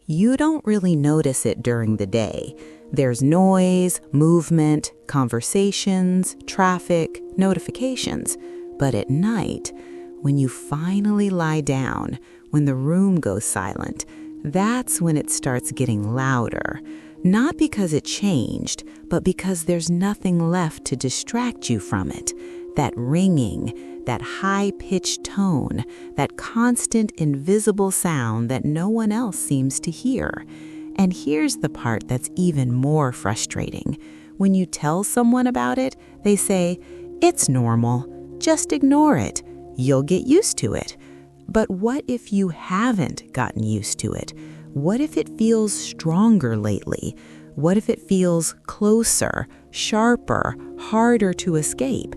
You don't really notice it during the day. There's noise, movement, conversations, traffic, notifications. But at night, when you finally lie down, when the room goes silent, that's when it starts getting louder. Not because it changed, but because there's nothing left to distract you from it. That ringing, that high-pitched tone, that constant invisible sound that no one else seems to hear. And here's the part that's even more frustrating. When you tell someone about it, they say, "It's normal. Just ignore it. You'll get used to it." But what if you haven't gotten used to it? What if it feels stronger lately? What if it feels closer, sharper, harder to escape?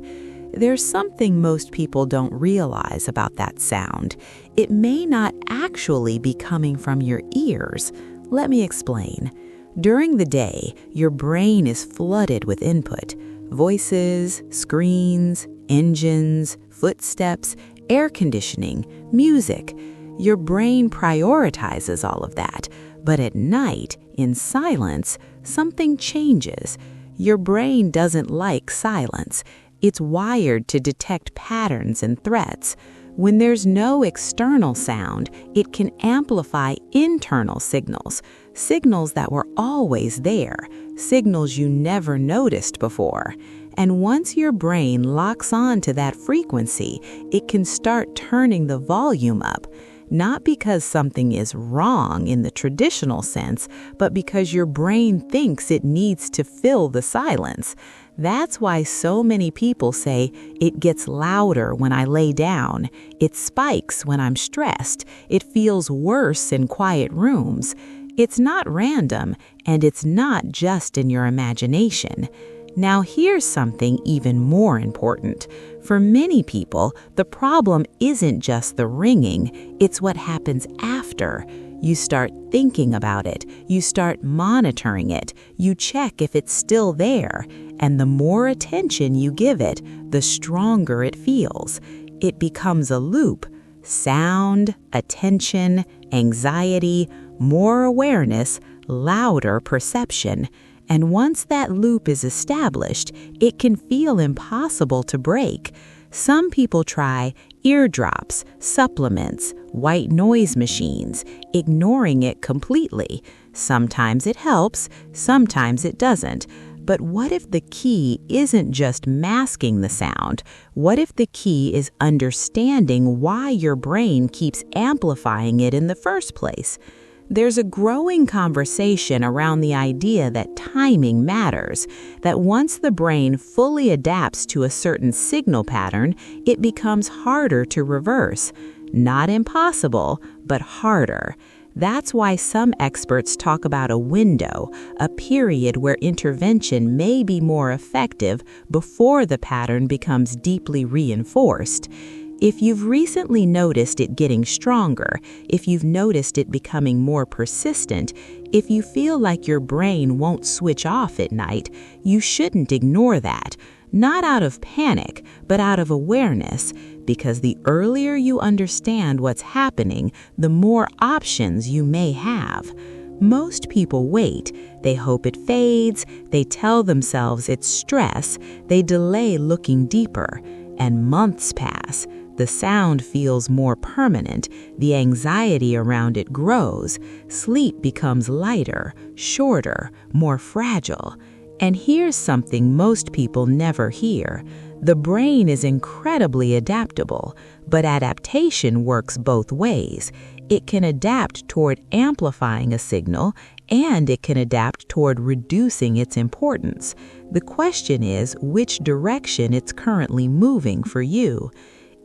There's something most people don't realize about that sound. It may not actually be coming from your ears. Let me explain. During the day, your brain is flooded with input. Voices, screens, engines, footsteps, air conditioning, music. Your brain prioritizes all of that. But at night, in silence, something changes. Your brain doesn't like silence. It's wired to detect patterns and threats. When there's no external sound, it can amplify internal signals, signals that were always there, signals you never noticed before. And once your brain locks on to that frequency, it can start turning the volume up. Not because something is wrong in the traditional sense, but because your brain thinks it needs to fill the silence. That's why so many people say, "It gets louder when I lay down. It spikes when I'm stressed. It feels worse in quiet rooms." It's not random, and it's not just in your imagination. Now here's something even more important. For many people, the problem isn't just the ringing, it's what happens after. You start thinking about it, you start monitoring it, you check if it's still there, and the more attention you give it, the stronger it feels. It becomes a loop. Sound, attention, anxiety, more awareness, louder perception. And once that loop is established, it can feel impossible to break. Some people try eardrops, supplements, white noise machines, ignoring it completely. Sometimes it helps, sometimes it doesn't. But what if the key isn't just masking the sound? What if the key is understanding why your brain keeps amplifying it in the first place? There's a growing conversation around the idea that timing matters, that once the brain fully adapts to a certain signal pattern, it becomes harder to reverse. Not impossible, but harder. That's why some experts talk about a window, a period where intervention may be more effective before the pattern becomes deeply reinforced. If you've recently noticed it getting stronger, if you've noticed it becoming more persistent, if you feel like your brain won't switch off at night, you shouldn't ignore that. Not out of panic, but out of awareness, because the earlier you understand what's happening, the more options you may have. Most people wait. They hope it fades. They tell themselves it's stress. They delay looking deeper. And months pass. The sound feels more permanent, the anxiety around it grows, sleep becomes lighter, shorter, more fragile. And here's something most people never hear. The brain is incredibly adaptable, but adaptation works both ways. It can adapt toward amplifying a signal, and it can adapt toward reducing its importance. The question is which direction it's currently moving for you.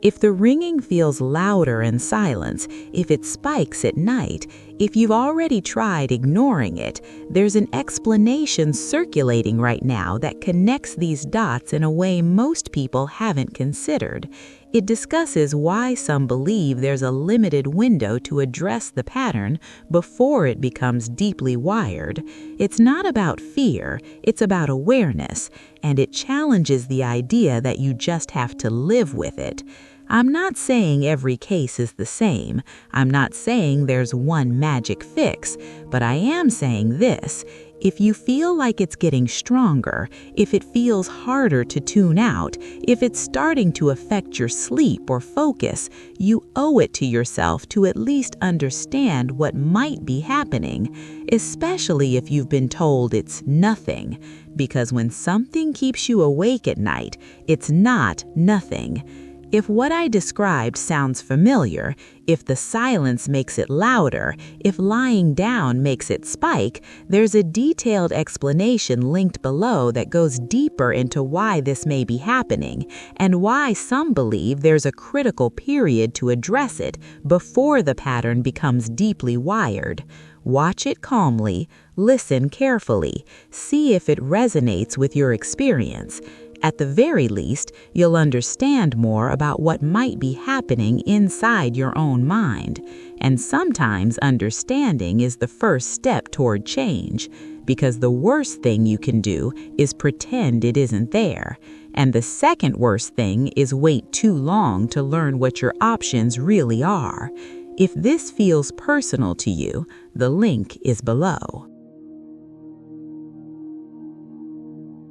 If the ringing feels louder in silence, if it spikes at night, if you've already tried ignoring it, there's an explanation circulating right now that connects these dots in a way most people haven't considered. It discusses why some believe there's a limited window to address the pattern before it becomes deeply wired. It's not about fear, it's about awareness, and it challenges the idea that you just have to live with it. I'm not saying every case is the same. I'm not saying there's one magic fix, but I am saying this. If you feel like it's getting stronger, if it feels harder to tune out, if it's starting to affect your sleep or focus, you owe it to yourself to at least understand what might be happening, especially if you've been told it's nothing. Because when something keeps you awake at night, it's not nothing. If what I described sounds familiar, if the silence makes it louder, if lying down makes it spike, there's a detailed explanation linked below that goes deeper into why this may be happening and why some believe there's a critical period to address it before the pattern becomes deeply wired. Watch it calmly, listen carefully, see if it resonates with your experience. At the very least, you'll understand more about what might be happening inside your own mind. And sometimes understanding is the first step toward change, because the worst thing you can do is pretend it isn't there. And the second worst thing is wait too long to learn what your options really are. If this feels personal to you, the link is below.